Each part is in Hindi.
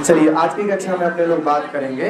चलिए आज की कक्षा में अपने लोग बात करेंगे।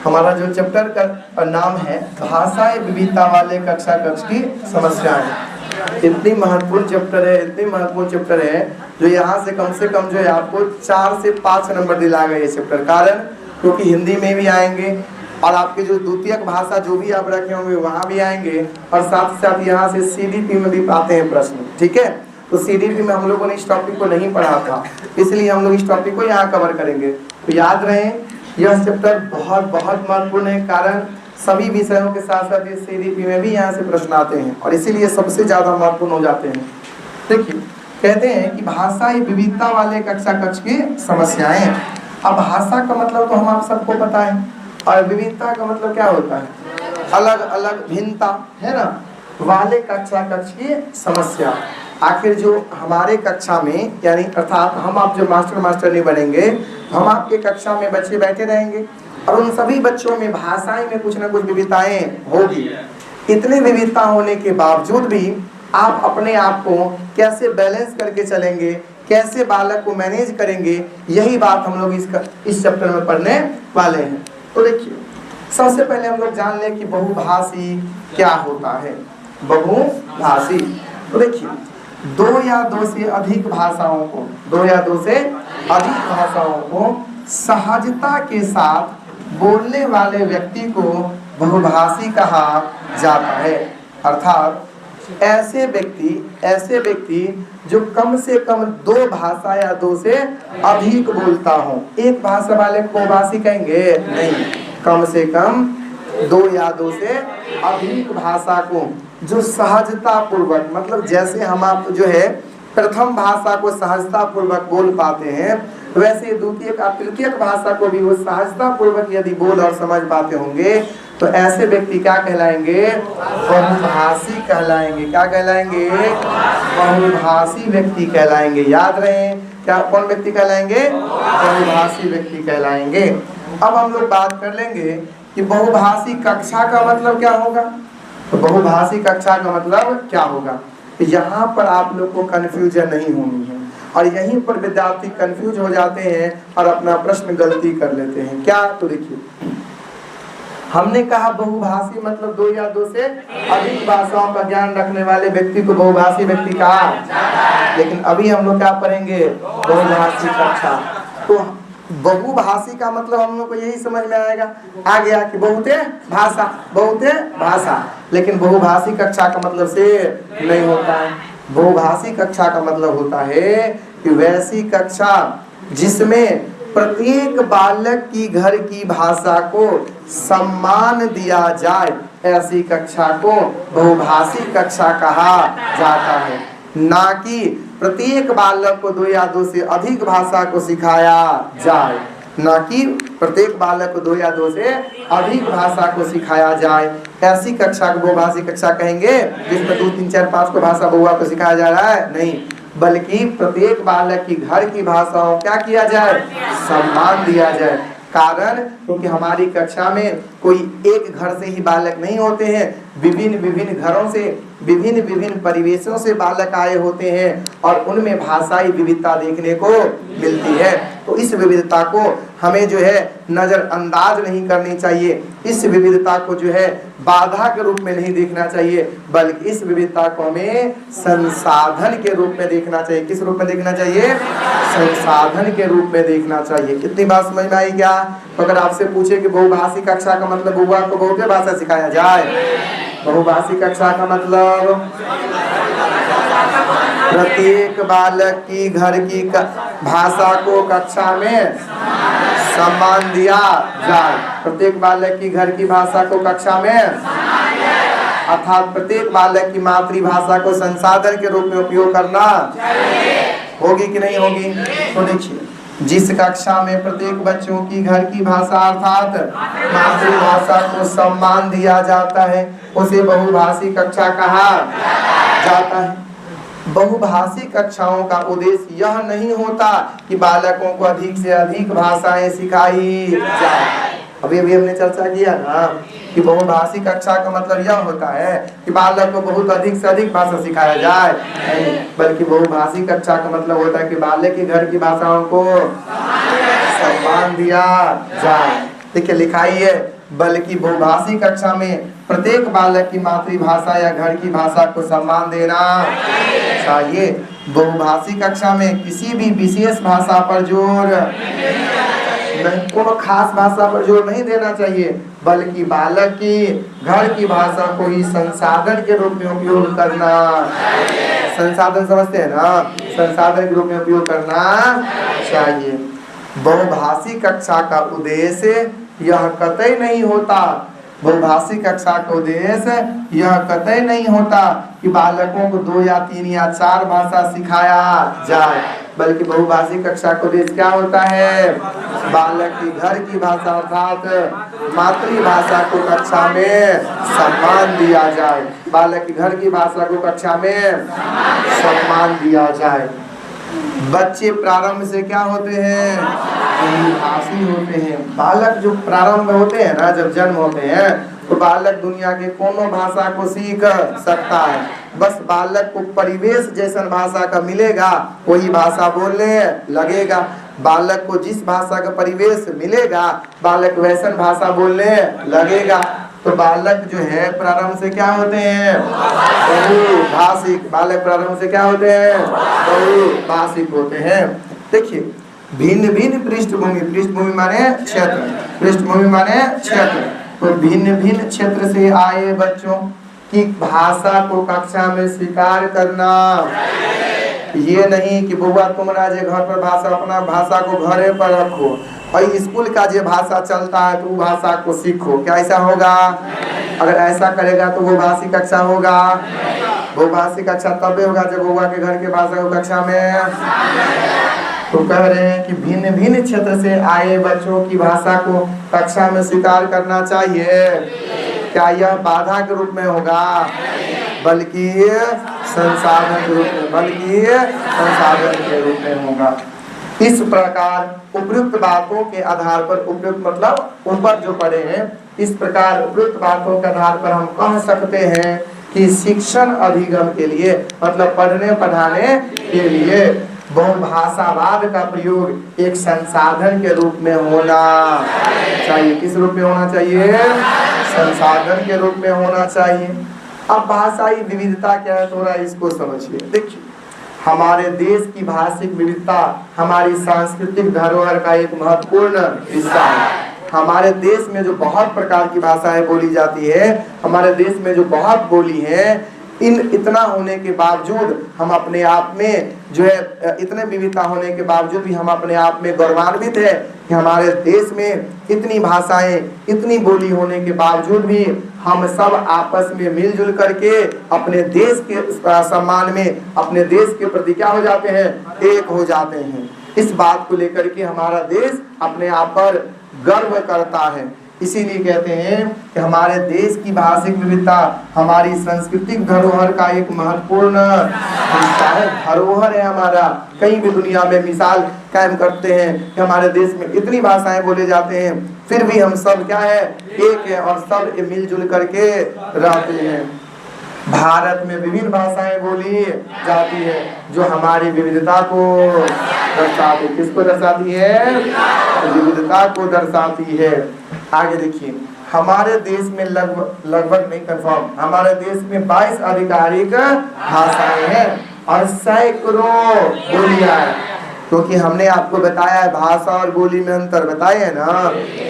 हमारा जो चैप्टर का नाम है भाषाई विविधता वाले कक्षा कक्ष की समस्याएं। इतनी महत्वपूर्ण चैप्टर है जो यहाँ से कम जो है आपको 4 से 5 नंबर दिलाएगा ये चैप्टर। कारण क्योंकि हिंदी में भी आएंगे और आपके जो द्वितीयक भाषा जो भी आप रखे होंगे वहाँ भी आएंगे और साथ ही साथ यहाँ से CDP में भी आते हैं प्रश्न। ठीक है, तो CDP में हम लोगों ने इस टॉपिक को नहीं पढ़ा था, इसलिए हम लोग इस टॉपिक को यहाँ कवर करेंगे। तो याद रहे यह चैप्टर बहुत महत्वपूर्ण है, कारण सभी विषयों के साथ साथ ये CDP में भी यहाँ से प्रश्न आते हैं और इसीलिए सबसे ज्यादा महत्वपूर्ण हो जाते हैं। देखिए कहते हैं कि भाषाई विविधता वाले कक्षा कक्ष की समस्याएं। अब भाषा का मतलब तो हम आप सबको पता है और विविधता का मतलब क्या होता है, अलग अलग भिन्नता है ना। वाले कक्षा कक्ष की समस्या, आखिर जो हमारे कक्षा में यानी अर्थात हम आप जो मास्टर नहीं बनेंगे, हम आपके कक्षा में बच्चे बैठे रहेंगे और उन सभी बच्चों में भाषाएं में कुछ न कुछ विविधताएं होगी। इतनी विविधता होने के बावजूद भी आप अपने आप को कैसे बैलेंस करके चलेंगे, कैसे बालक को मैनेज करेंगे, यही बात हम लोग इस चैप्टर में पढ़ने वाले हैं। तो देखिए सबसे पहले हम लोग जान लें कि बहुभाषी क्या होता है। बहुभाषी तो देखिए 2 या 2 से अधिक भाषाओं को सहजता के साथ बोलने वाले व्यक्ति को बहुभाषी कहा जाता है। अर्थात ऐसे व्यक्ति जो कम से कम 2 भाषा या 2 से अधिक बोलता हो। एक भाषा वाले को बहुभाषी कहेंगे नहीं, कम से कम 2 या 2 से अधिक भाषा को जो सहजता पूर्वक, मतलब जैसे हम आप जो है प्रथम भाषा को सहजता पूर्वक बोल पाते हैं, वैसे द्वितीय का तृतीय भाषा को भी वो सहजता पूर्वक यदि बोल और समझ पाते होंगे तो ऐसे व्यक्ति क्या कहलाएंगे, बहुभाषी कहलाएंगे। क्या कहलाएंगे, बहुभाषी व्यक्ति कहलाएंगे। याद रहे क्या, कौन व्यक्ति कहलाएंगे, बहुभाषी व्यक्ति कहलाएंगे। अब हम लोग बात कर लेंगे कि बहुभाषी कक्षा का मतलब क्या होगा। तो बहुभाषी कक्षा का मतलब क्या होगा, यहाँ पर आप लोग को कंफ्यूजन नहीं होनी है और यहीं पर विद्यार्थी कंफ्यूज हो जाते हैं और अपना प्रश्न गलती कर लेते हैं। क्या, तो देखिए हमने कहा बहुभाषी मतलब 2 या 2 से अधिक भाषाओं का ज्ञान रखने वाले व्यक्ति को बहुभाषी व्यक्ति कहा, लेकिन अभी हम लोग क्या पढ़ेंगे, बहुभाषी कक्षा। तो बहुभाषी का मतलब हम लोग को यही समझ में आएगा आ गया कि बहुते भाषा, लेकिन बहुभाषी कक्षा का मतलब से नहीं होता है। बहुभाषी कक्षा का मतलब होता है कि वैसी कक्षा जिसमें प्रत्येक बालक की घर की भाषा को सम्मान दिया जाए, ऐसी कक्षा को बहुभाषी कक्षा कहा जाता है। ना कि प्रत्येक बालक को 2 या 2 से अधिक भाषा को सिखाया जाए, ना कि प्रत्येक बालक को 2 या 2 से अधिक भाषा को सिखाया जाए, ऐसी कक्षा को बहुभाषी कक्षा कहेंगे जिसमें 2, 3, 4, 5 को भाषा बहुआ को सिखाया जा रहा है, नहीं, बल्कि प्रत्येक बालक की घर की भाषाओं क्या किया जाए, सम्मान दिया जाए। कारण क्योंकि हमारी कक्षा में कोई एक घर से ही बालक नहीं होते हैं, विभिन्न घरों से विभिन्न परिवेशों से बालक आए होते हैं और उनमें भाषाई विविधता देखने को मिलती है। तो इस विविधता को हमें जो है नजरअंदाज नहीं करनी चाहिए, इस विविधता को जो है बाधा के रूप में नहीं देखना चाहिए, बल्कि इस विविधता को हमें संसाधन के रूप में देखना चाहिए। किस रूप में देखना चाहिए, संसाधन के रूप में देखना चाहिए। कितनी बात समझ में आई क्या। तो अगर आपसे पूछे कि बहुभाषी कक्षा का मतलब बहुआ को बहुते भाषा सिखाया जाए, बहुभाषी कक्षा का मतलब प्रत्येक बालक की घर की भाषा को कक्षा में सम्मान दिया जाए, प्रत्येक बालक की घर की भाषा को कक्षा में, अर्थात प्रत्येक बालक की मातृभाषा को संसाधन के रूप में उपयोग करना होगी कि नहीं होगी। तो देखिए जिस कक्षा में प्रत्येक बच्चों की घर की भाषा अर्थात मातृभाषा को सम्मान दिया जाता है उसे बहुभाषी कक्षा कहा जाता है। बहुभाषी कक्षाओं का उद्देश्य यह नहीं होता कि बालकों को अधिक से अधिक भाषाएं सिखाई जाए। अभी हमने चर्चा किया ना कि बहुभाषी कक्षा का मतलब यह होता है कि बालक को बहुत अधिक से अधिक भाषा सिखाया जाए, नहीं, बल्कि बहुभाषी कक्षा का मतलब होता है कि बालक के घर की भाषाओं को सम्मान दिया जाए। देखिए लिखा ही है, बल्कि बहुभाषी कक्षा में प्रत्येक बालक की मातृभाषा या घर की भाषा को सम्मान देना चाहिए। बहुभाषी कक्षा में किसी भी विशेष भाषा पर जोर नहीं, कोनो खास भाषा पर जोर नहीं देना चाहिए, बल्कि बालक की घर की भाषा को ही संसाधन के रूप में उपयोग करना। संसाधन समझते हैं ना, संसाधन के रूप में उपयोग करना चाहिए। बहुभाषी कक्षा का उद्देश्य यह कतई नहीं होता, बहुभाषी कक्षा का उद्देश्य यह कतई नहीं होता कि बालकों को 2 या 3 या 4 भाषा सिखाया जाए, बल्कि बहुभाषी कक्षा का उद्देश्य क्या होता है? बालक की घर की भाषा अर्थात मातृभाषा को कक्षा में सम्मान दिया जाए। बालक की घर की भाषा को कक्षा में सम्मान दिया जाए। बच्चे प्रारंभ से क्या होते हैं? बहुभाषी होते हैं। बालक जो प्रारंभ होते हैं ना, जब जन्म होते हैं तो बालक दुनिया के कोनो भाषा को सीख सकता है। बस बालक को परिवेश जैसा भाषा का मिलेगा वही भाषा बोलने लगेगा। बालक को जिस भाषा का परिवेश मिलेगा बालक वैसा भाषा बोलने लगेगा। तो बालक जो है प्रारंभ से क्या होते हैं? बहुभाषिक। बालक प्रारंभ से क्या होते हैं? बहुभाषिक होते हैं। देखिए भिन्न भिन्न पृष्ठभूमि, पृष्ठभूमि माने क्षेत्र, पृष्ठभूमि माने क्षेत्र, तो भिन्न भिन्न क्षेत्र से आए बच्चों की भाषा को कक्षा में स्वीकार करना। ये नहीं कि बुआ तुमरा जे घर पर भाषा, अपना भाषा को घरे पर रखो और स्कूल का जो भाषा चलता है तो भाषा को सीखो। क्या ऐसा होगा? अगर ऐसा करेगा तो वो भाषी कक्षा होगा। वो भाषी कक्षा तब होगा जब बुआ के घर के भाषा को कक्षा में। तो कह रहे हैं कि भिन्न भिन्न क्षेत्र से आए बच्चों की भाषा को कक्षा में स्वीकार करना चाहिए। क्या यह बाधा के रूप में होगा? बल्कि संसाधन के रूप में, बल्कि संसाधन के रूप में होगा। इस प्रकार उपयुक्त बातों के आधार पर, उपयुक्त मतलब ऊपर जो पढ़े हैं, इस प्रकार उपयुक्त बातों के आधार पर हम कह सकते हैं कि शिक्षण अधिगम के लिए मतलब पढ़ने पढ़ाने के लिए बहुभाषावाद का प्रयोग एक संसाधन के रूप में होना चाहिए। किस रूप में होना चाहिए? संसाधन के रूप में होना चाहिए। अब भाषाई विविधता क्या है थोड़ा इसको समझिए। देखिए हमारे देश की भाषिक विविधता हमारी सांस्कृतिक धरोहर का एक महत्वपूर्ण हिस्सा है। हमारे देश में जो बहुत प्रकार की भाषाएं बोली जाती है, हमारे देश में जो बहुत बोली है, इन इतना होने के बावजूद हम अपने आप में जो है, इतने विविधता होने के बावजूद भी हम अपने आप में गौरवान्वित है कि हमारे देश में इतनी भाषाएं, इतनी बोली होने के बावजूद भी हम सब आपस में मिलजुल करके अपने देश के सम्मान में, अपने देश के प्रति क्या हो जाते हैं? एक हो जाते हैं। इस बात को लेकर के हमारा देश अपने आप पर गर्व करता है। इसीलिए कहते हैं कि हमारे देश की भाषिक विविधता हमारी सांस्कृतिक धरोहर का एक महत्वपूर्ण हिस्सा है। धरोहर है हमारा। कहीं भी दुनिया में मिसाल कायम करते हैं कि हमारे देश में इतनी भाषाएं बोले जाते हैं, फिर भी हम सब क्या है? एक है और सब मिलजुल करके रहते हैं। भारत में विभिन्न भाषाएं बोली जाती है जो हमारी विविधता को दर्शाती है। किसको दर्शाती है? विविधता को दर्शाती है। आगे देखिए, हमारे देश में लगभग नहीं कंफर्म, हमारे देश में 22 आधिकारिक भाषाएं हैं और सैकड़ों बोलियां हैं। क्योंकि हमने आपको बताया है भाषा और बोली में अंतर बताए है ना।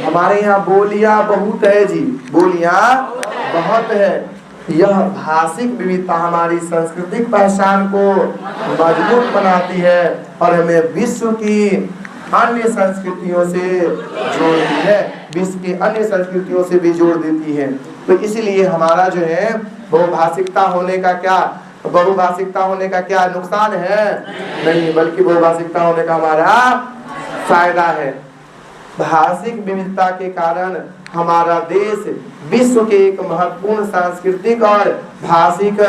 हमारे यहाँ बोलियां बहुत है जी, बोलियां बहुत है। यह भाषिक विविधता हमारी सांस्कृतिक पहचान को मजबूत बनाती है और हमें विश्व की अन्य संस्कृतियों से जोड़ती है, विश्व की अन्य संस्कृतियों से भी जोड़ देती है। तो इसीलिए हमारा जो है बहुभाषिकता होने का क्या नुकसान है? नहीं, बल्कि बहुभाषिकता होने का हमारा फायदा है। भाषिक विविधता के कारण हमारा देश विश्व के एक महत्वपूर्ण सांस्कृतिक और भाषिक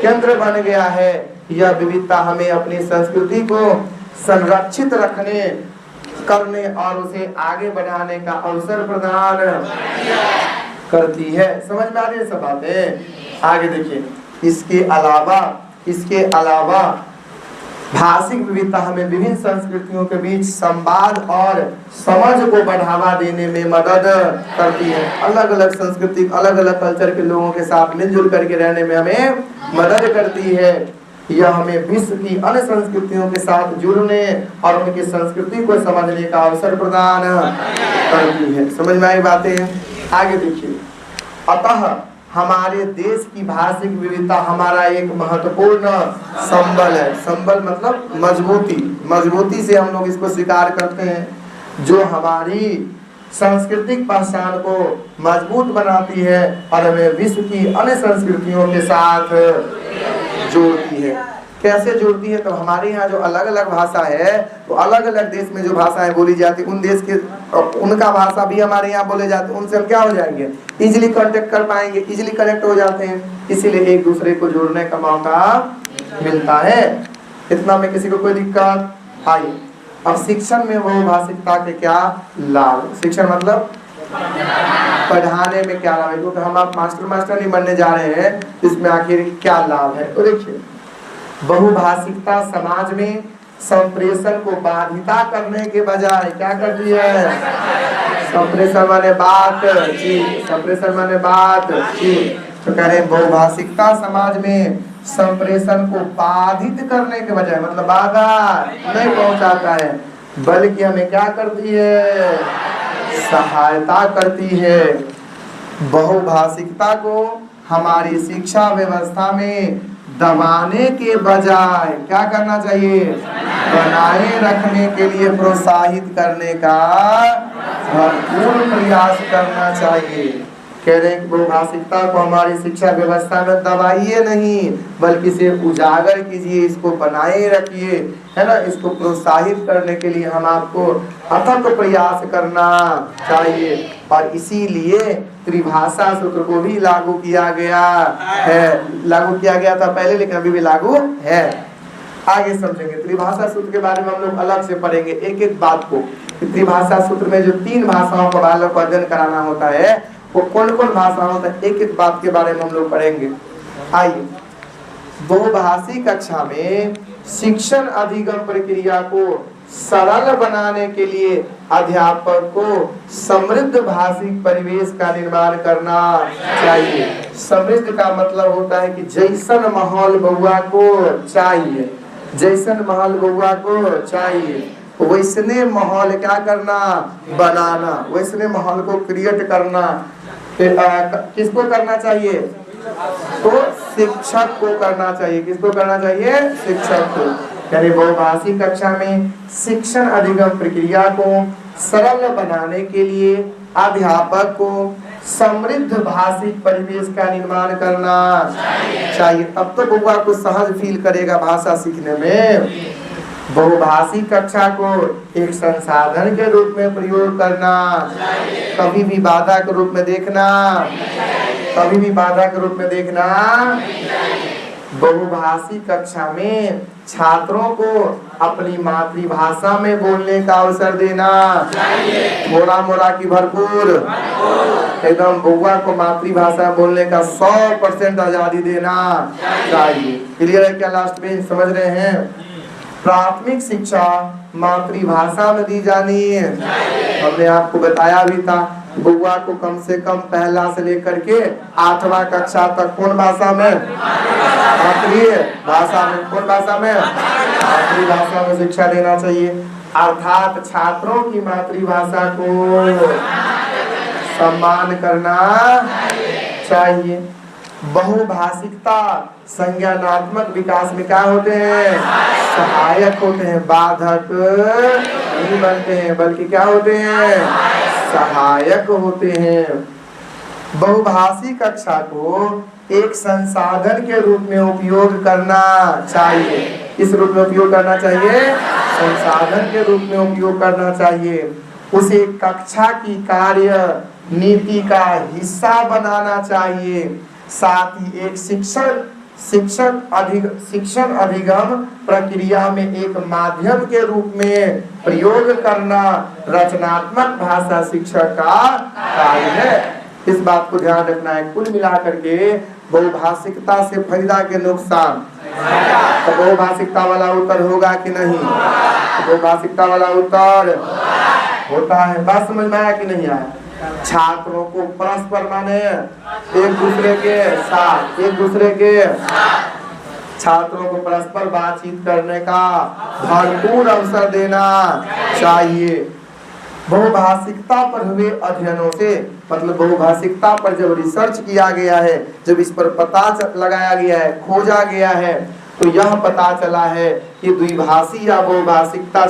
केंद्र बन गया है। यह विविधता हमें अपनी संस्कृति को संरक्षित करने और उसे आगे बढ़ाने का अवसर प्रदान करती है। समझ में आ रही है सब बातें? आगे देखिए, इसके अलावा भाषिक विविधता हमें विभिन्न संस्कृतियों के बीच संवाद और समझ को बढ़ावा देने में मदद करती है। अलग अलग संस्कृति, अलग अलग कल्चर के लोगों के साथ मिलजुल करके रहने में हमें मदद करती है। यह हमें विश्व की अन्य संस्कृतियों के साथ जुड़ने और उनकी संस्कृति को समझने का अवसर प्रदान करती है। समझ में आई बातें? आगे देखिए, अतः हमारे देश की भाषिक विविधता हमारा एक महत्वपूर्ण संबल है। संबल मतलब मजबूती, मजबूती से हम लोग इसको स्वीकार करते हैं, जो हमारी सांस्कृतिक पहचान को मजबूत बनाती है और हमें विश्व की अन्य संस्कृतियों के साथ जोड़ती है। कैसे जोड़ती है? तो हमारे यहाँ जो अलग अलग भाषा है, तो अलग अलग देश में जो भाषाएं बोली जाती, उन देश के उनका भाषा भी हमारे यहाँ बोले जाते हैं, उनसे हम क्या हो जाएंगे, इजीली कांटेक्ट कर पाएंगे, इजीली कनेक्ट हो जाते हैं। इसीलिए एक दूसरे को जोड़ने का मौका मिलता है। इतना में किसी को कोई दिक्कत आई? अब शिक्षण में वो भाषिकता के क्या लाभ? शिक्षण मतलब पढ़ाने में क्या लाभ है? क्योंकि हम आप मास्टर नहीं बनने जा रहे हैं, इसमें आखिर क्या लाभ है? तो देखिए, बहुभाषिकता समाज में संप्रेषण को बाधिता करने के बजाय क्या करती है? संप्रेषण माने बात चीत, संप्रेषण माने बात चीत। तो कह रहे बहुभाषिकता समाज में संप्रेषण को बाधित करने के बजाय, मतलब बाधा नहीं पहुंचाता है, बल्कि हमें क्या करती है? सहायता करती है। बहुभाषिकता को हमारी शिक्षा व्यवस्था में दबाने के बजाय क्या करना चाहिए? बनाए रखने के लिए प्रोत्साहित करने का भरपूर प्रयास करना चाहिए। कह रहे हैं कि बहुभाषिकता को हमारी शिक्षा व्यवस्था में दबाइए नहीं, बल्कि इसे उजागर कीजिए, इसको बनाए रखिए, है ना। इसको प्रोत्साहित करने के लिए हम आपको अथक प्रयास करना चाहिए। और इसीलिए त्रिभाषा सूत्र को भी लागू किया गया है। लागू किया गया था पहले, लेकिन अभी भी लागू है। आगे समझेंगे त्रिभाषा सूत्र के बारे में, हम लोग अलग से पढ़ेंगे एक एक बात को। त्रिभाषा सूत्र में जो 3 भाषाओं का बालक को अध्ययन कराना होता है, वो कौन कौन भाषा होता है, एक एक बात के बारे में हम लोग पढ़ेंगे। आइए, बहुभाषी कक्षा में शिक्षण अधिगम प्रक्रिया को सरल बनाने के लिए अध्यापक को समृद्ध भाषिक परिवेश का निर्माण करना चाहिए। समृद्ध का मतलब होता है कि जैसन माहौल बउआ को चाहिए, जैसन माहौल बउआ को चाहिए, वैसने माहौल क्या करना? बनाना, वैसने माहौल को क्रिएट करना। किसको करना चाहिए? तो शिक्षक को करना चाहिए। किसको करना चाहिए? शिक्षक को। यानी बहुभाषी कक्षा में शिक्षण अधिगम प्रक्रिया को सरल बनाने के लिए अध्यापक को समृद्ध भाषिक परिवेश का निर्माण करना चाहिए। तब तो बउआ को सहज फील करेगा भाषा सीखने में। बहुभाषी कक्षा को एक संसाधन के रूप में प्रयोग करना, कभी भी बाधा के रूप में देखना, कभी भी बाधा के रूप में देखना। बहुभाषी कक्षा में छात्रों को अपनी मातृभाषा में बोलने का अवसर देना, मोरा मोरा की भरपूर एकदम बउआ को मातृभाषा बोलने का 100% आजादी देना चाहिए। क्लियर है क्या? लास्ट में समझ रहे हैं? प्राथमिक शिक्षा मातृभाषा में दी जानी है। हमने आपको बताया भी था, बउआ को कम से कम पहला से लेकर के 8वां कक्षा तक कौन भाषा में? मातृभाषा में। कौन भाषा में? मातृभाषा में शिक्षा देना चाहिए। अर्थात छात्रों की मातृभाषा को सम्मान करना चाहिए। बहुभाषिकता संज्ञानात्मक विकास में क्या होते हैं? सहायक होते हैं, बाधक नहीं बनते हैं, बल्कि क्या होते हैं? सहायक होते हैं। बहुभाषी कक्षा को एक संसाधन के रूप में उपयोग करना चाहिए। किस रूप में उपयोग करना चाहिए? संसाधन के रूप में उपयोग करना चाहिए। उसे कक्षा की कार्य नीति का हिस्सा बनाना चाहिए। साथ ही एक शिक्षण अधिगम प्रक्रिया में एक माध्यम के रूप में प्रयोग करना रचनात्मक भाषा शिक्षक का कार्य है। इस बात को ध्यान रखना है। कुल मिलाकर के बहुभाषिकता से फायदा के नुकसान, तो बहुभाषिकता वाला उत्तर होगा कि नहीं? बहुभाषिकता वाला उत्तर होता है। बात समझ में आया कि नहीं आया? छात्रों को परस्पर माने एक दूसरे के साथ, एक दूसरे के छात्रों को परस्पर बातचीत करने का भरपूर अवसर देना चाहिए। बहुभाषिकता पर हुए अध्ययनों से, मतलब बहुभाषिकता पर जब रिसर्च किया गया है, जब इस पर पता लगाया गया है, खोजा गया है, तो यह पता चला है कि द्विभाषी या बहुभाषिकता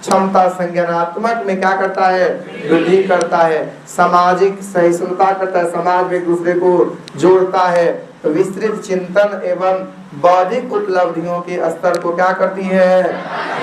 क्षमता संज्ञानात्मक में क्या करता है? वृद्धि करता है, सामाजिक सहिष्णुता करता है, समाज में एक दूसरे को जोड़ता है, विस्तृत चिंतन एवं बौद्धिक उपलब्धियों के स्तर को क्या करती है?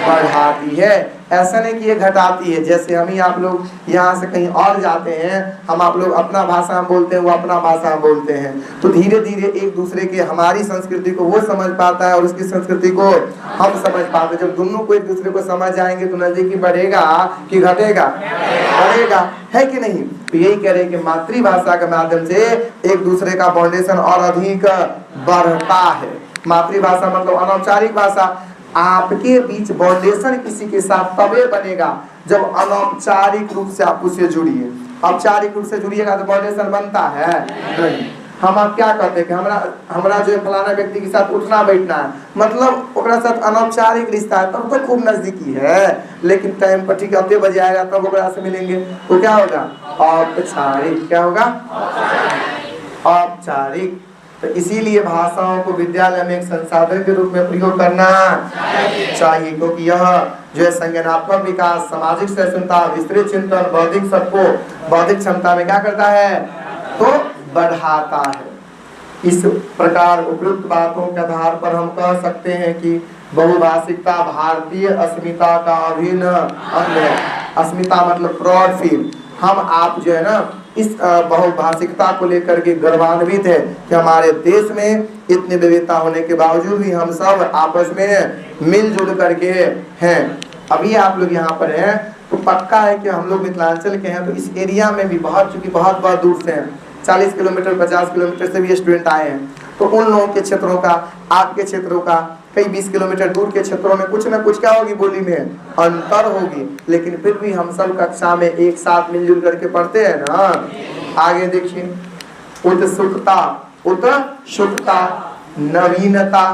बढ़ाती है। ऐसा नहीं कि ये घटाती है। जैसे हम ही आप लोग यहाँ से कहीं और जाते हैं, हम आप लोग अपना भाषा में बोलते हैं, वो अपना भाषा में बोलते हैं, तो धीरे धीरे एक दूसरे के, हमारी संस्कृति को वो समझ पाता है और उसकी संस्कृति को हम समझ पाते हैं। जब दोनों को एक दूसरे को समझ आएंगे तो नजदीकी बढ़ेगा कि घटेगा? बढ़ेगा, है कि नहीं? तो यही कह रहे हैं कि मातृभाषा के माध्यम से एक दूसरे का फाउंडेशन और अधिक बढ़ता है। मातृभाषा मतलब अनौपचारिक भाषा। आपके बीच फाउंडेशन किसी के साथ तबे बनेगा जब अनौपचारिक रूप से आप उससे जुड़िए। औपचारिक रूप से जुड़िएगा तो फाउंडेशन बनता है नहीं। हम आप क्या कहते हैं कि हमरा जो फलाना व्यक्ति के साथ उठना बैठना है, मतलब ओकरा साथ अनौपचारिक रिश्ता है, तब तो खूब नजदीकी है, लेकिन टाइम पर ठीक अते बजे आएगा तब ओकरा से मिलेंगे तो क्या होगा? औपचारिक। क्या होगा? औपचारिक। तो इसीलिए भाषाओं को विद्यालय में एक संसाधन के रूप में प्रयोग करना चाहिए, क्योंकि यह जो है संज्ञानात्मक विकास, सामाजिक सहिष्णुता, विस्तृत चिंतन, बौद्धिक क्षमता में क्या करता है? तो बढ़ाता है। इस प्रकार उपयुक्त बातों के आधार पर हम कह सकते हैं कि बहुभाषिकता भारतीय अस्मिता का अभिन्न अंग है। अस्मिता मतलब प्राउड फील। हम आप जो है ना इस बहुभाषिकता को लेकर के गर्वान्वित है कि हमारे देश में इतनी विविधता होने के बावजूद भी हम सब आपस में मिलजुल करके हैं। अभी आप लोग यहाँ पर हैं तो पक्का है कि हम लोग मिथिलांचल के हैं, तो इस एरिया में भी चूंकि बहुत दूर से हैं, 40 किलोमीटर 50 किलोमीटर से भी स्टूडेंट आए हैं, तो उन लोगों के क्षेत्रों का, आपके क्षेत्रों का, कई 20 किलोमीटर दूर के क्षेत्रों में कुछ ना कुछ क्या होगी? बोली में अंतर होगी, लेकिन फिर भी हम सब कक्षा में एक साथ मिलजुल करके पढ़ते हैं ना। आगे देखिए, उत्सुकता, नवीनता।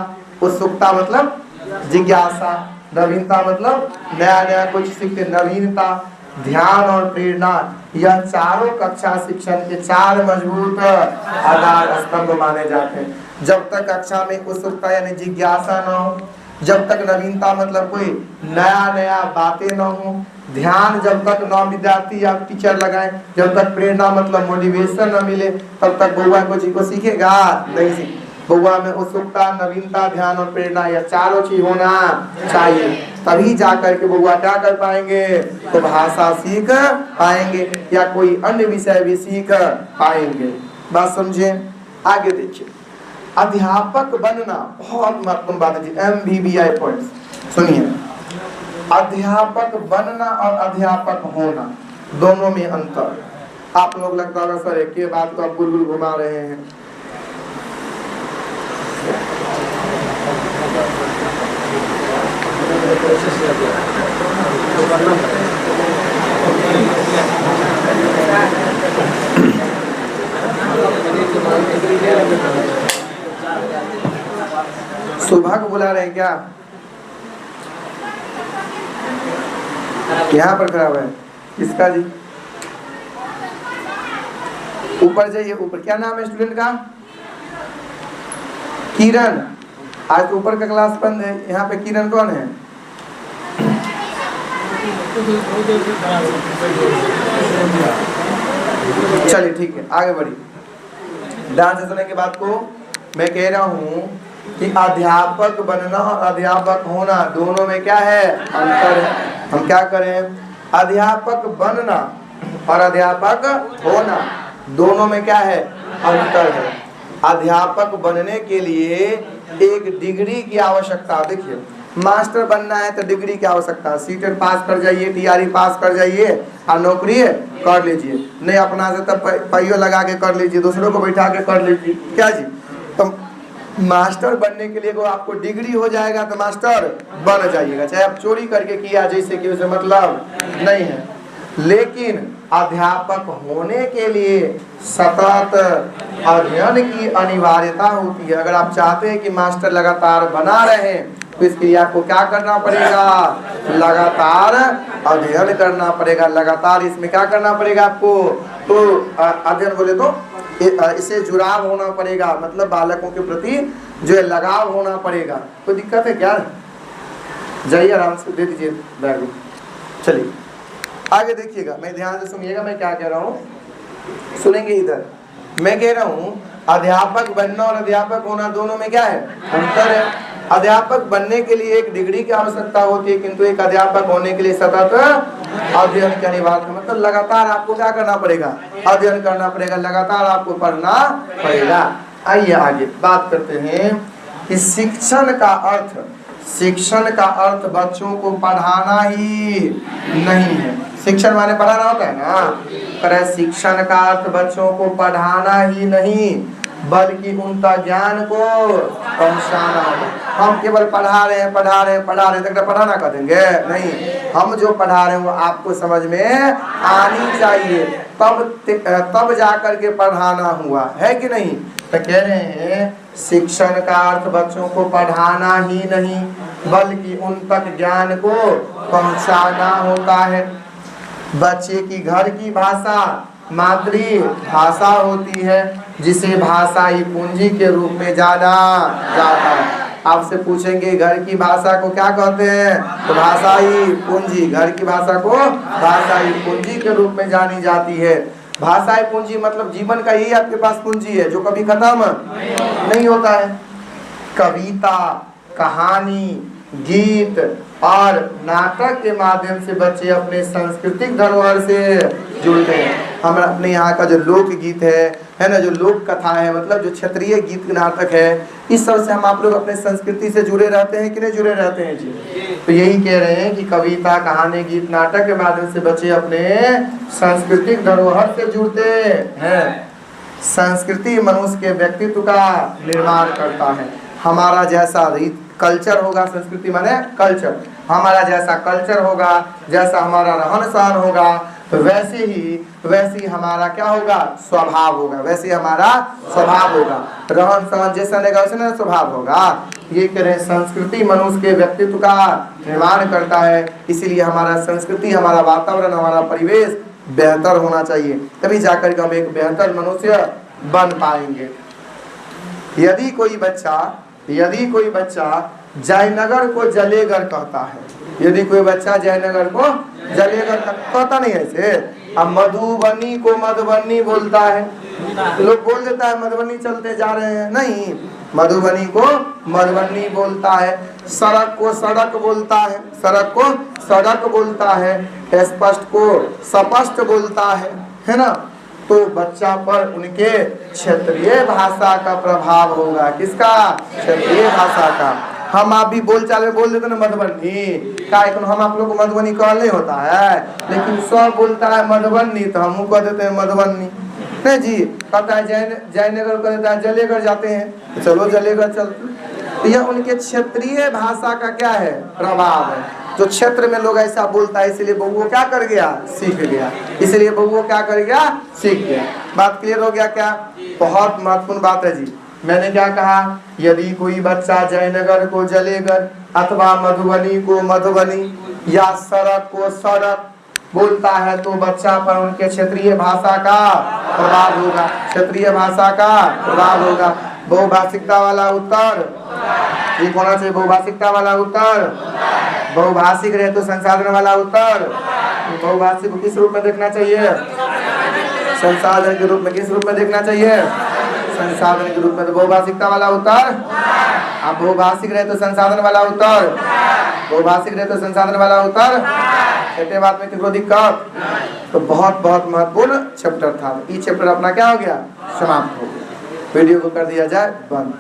उत्सुकता मतलब जिज्ञासा, नवीनता मतलब नया नया कुछ सीखते, नवीनता, ध्यान और प्रेरणा, यह चारों कक्षा शिक्षण के 4 मजबूत आधार स्तंभ माने जाते हैं। जब तक कक्षा में उत्सुकता यानी जिज्ञासा न हो, जब तक नवीनता मतलब कोई नया बातें न हो, ध्यान जब तक न विद्यार्थी या टीचर लगाए, जब तक प्रेरणा मतलब मोटिवेशन न मिले, तब तक बउआ को सीखेगा नहीं सीखे। बउआ में उत्सुकता, नवीनता, ध्यान और प्रेरणा, यह चारों चीज होना चाहिए, तभी जाकर के बउआ क्या कर पाएंगे? तो भाषा सीख पाएंगे या कोई अन्य विषय भी सीख पाएंगे। बात समझे? आगे देखिए, अध्यापक बनना बहुत महत्वपूर्ण बात है जी। MBBI पॉइंट्स सुनिए। अध्यापक बनना और अध्यापक होना दोनों में अंतर। आप लोग लगता होगा सर एक ही बात को आप गुल घुमा रहे हैं। सुबह को बुला रहे हैं क्या? यहाँ पर खड़ा हुआ है किसका जी? ऊपर जाइए, ऊपर। क्या नाम है स्टूडेंट का? किरण। आज तो ऊपर का क्लास बंद है, यहाँ पे किरण कौन है? चलिए ठीक है, आगे बढ़िए। ध्यान से सुनने के बाद को मैं कह रहा हूँ कि अध्यापक बनना और अध्यापक होना दोनों में क्या है? अंतर है। हम क्या करें? अध्यापक बनना और अध्यापक होना दोनों में क्या है? अंतर है। अध्यापक बनने के लिए एक डिग्री की आवश्यकता। देखिए, मास्टर बनना है तो डिग्री की आवश्यकता है। सीटेट पास कर जाइए, TRE पास कर जाइए और नौकरी कर लीजिए। नहीं अपना से तब पहियो लगा के कर लीजिए, दूसरों को बैठा के कर लीजिए। क्या जी? तो मास्टर बनने के लिए वो आपको डिग्री हो जाएगा तो मास्टर बन जाइएगा, चाहे आप चोरी करके किया जैसे कि उसे मतलब नहीं है। लेकिन अध्यापक होने के लिए सतत अध्ययन की अनिवार्यता होती है। अगर आप चाहते हैं कि मास्टर लगातार बना रहे तो इसके लिए आपको क्या करना पड़ेगा, लगातार अध्ययन करना पड़ेगा, लगातार इसमें क्या करना पड़ेगा आपको, तो अध्ययन बोले तो इसे जुड़ाव होना पड़ेगा, मतलब बालकों के प्रति जो है लगाव होना पड़ेगा। कोई दिक्कत है क्या? जाइए आराम से दे दीजिए बैग। चलिए आगे देखिएगा, मैं ध्यान से सुनिएगा मैं क्या कह रहा हूँ, सुनेंगे इधर। मैं कह रहा हूँ अध्यापक बनना और अध्यापक होना दोनों में क्या है, अंतर है। अध्यापक बनने के लिए एक डिग्री की आवश्यकता होती है, किंतु एक अध्यापक होने के लिए सतत अध्ययन की अनिवार्य, मतलब लगातार आपको क्या करना पड़ेगा, अध्ययन करना पड़ेगा, लगातार आपको पढ़ना पड़ेगा। आइए आगे बात करते हैं कि शिक्षण का अर्थ बच्चों को पढ़ाना ही नहीं है। शिक्षण माने पढ़ाना होता है ना, पर शिक्षण का अर्थ बच्चों को पढ़ाना ही नहीं बल्कि उनका ज्ञान को पहुंचाना होगा। हम केवल पढ़ा रहे हैं तक पढ़ाना कर देंगे नहीं, हम जो पढ़ा रहे हैं वो आपको समझ में आनी चाहिए, तब जाकर के पढ़ाना हुआ है कि नहीं। तो कह रहे हैं शिक्षण का अर्थ बच्चों को पढ़ाना ही नहीं बल्कि उन तक ज्ञान को पहुंचाना होता है। बच्चे की घर की भाषा मातृभाषा होती है जिसे भाषाई पूंजी के रूप में जाना जाता है। आपसे पूछेंगे घर की भाषा को क्या कहते हैं, तो भाषाई पूंजी, घर की भाषा को भाषाई पूंजी के रूप में जानी जाती है। भाषाई पूंजी मतलब जीवन का यही आपके पास पूंजी है जो कभी खत्म नहीं होता है। कविता, कहानी, गीत और नाटक के माध्यम से बच्चे अपने सांस्कृतिक धरोहर से जुड़ते हैं। हमारा अपने यहाँ का जो लोकगीत है ना, जो लोक कथा है, मतलब जो क्षेत्रीय गीत नाटक है, इस सब से हम आप लोग अपने संस्कृति से जुड़े रहते हैं कि नहीं जुड़े रहते हैं जी। तो यही कह रहे हैं कि कविता, कहानी, गीत, नाटक के माध्यम से बच्चे अपने सांस्कृतिक धरोहर से जुड़ते हैं। संस्कृति मनुष्य के व्यक्तित्व का निर्माण करता है। हमारा जैसा कल्चर होगा, संस्कृति माने कल्चर, हमारा जैसा कल्चर होगा, जैसा हमारा रहन सहन होगा, तो वैसे ही हमारा क्या होगा, स्वभाव होगा, वैसे हमारा स्वभाव होगा। रहन सहन जैसा रहेगा वैसे ना स्वभाव होगा। ये कह रहे हैं संस्कृति मनुष्य के व्यक्तित्व का निर्माण करता है, इसीलिए हमारा संस्कृति, हमारा वातावरण, हमारा परिवेश बेहतर होना चाहिए, तभी जाकर के हम एक बेहतर मनुष्य बन पाएंगे। यदि कोई बच्चा जयनगर को जलेगर कहता है, यदि कोई बच्चा जयनगर को जलेगर कहता नहीं है ऐसे, अब मधुबनी को मधुबनी बोलता है, लोग बोल देता है मधुबनी चलते जा रहे हैं, नहीं, मधुबनी को मधुबनी बोलता है। सड़क को सड़क बोलता है, सड़क को सड़क बोलता है, स्पष्ट को स्पष्ट बोलता है ना। तो बच्चा पर उनके क्षेत्रीय भाषा का प्रभाव होगा। किसका? क्षेत्रीय भाषा का। हम आप भी बोल चाल में बोल देते ना मधुबनी का, हम आप लोग को मधुबनी कहल नहीं होता है, लेकिन सब बोलता है मधुबनी तो हम कह देते हैं मधुबनी नहीं जी। कहता है जयनगर कह देता है जलेगर जाते हैं, तो चलो जलेगर चलते। यह उनके क्षेत्रीय भाषा का क्या है, प्रभाव है। जो क्षेत्र में लोग ऐसा बोलता है इसलिए बबुओ क्या कर गया, सीख गया, इसलिए बबुओ क्या कर गया, सीख गया। बात क्लियर हो गया क्या? बहुत महत्वपूर्ण बात है जी। मैंने क्या कहा, यदि कोई बच्चा जयनगर को जलेगर अथवा मधुबनी को मधुबनी या सड़क को सड़क बोलता है तो बच्चा पर उनके क्षेत्रीय भाषा का प्रभाव होगा, क्षेत्रीय भाषा का प्रभाव होगा। बहुभाषिकता वाला उत्तर ठीक होना चाहिए, बहुभाषिकता वाला उत्तर, बहुभाषिक रहे तो संसाधन वाला उत्तर। बहुभाषिक को किस रूप में देखना चाहिए, संसाधन के रूप में। किस रूप में देखना चाहिए, संसाधन के रूप में। तो बहुभाषिकता वाला उत्तर, आप बहुभाषिक रहे तो संसाधन वाला उत्तर, बहुभाषिक रहे तो संसाधन वाला उत्तर। छठे बात में किसको दिक्कत? तो बहुत महत्वपूर्ण चैप्टर था, ये चैप्टर अपना क्या हो गया, समाप्त हो गया। वीडियो को कर दिया जाए बंद।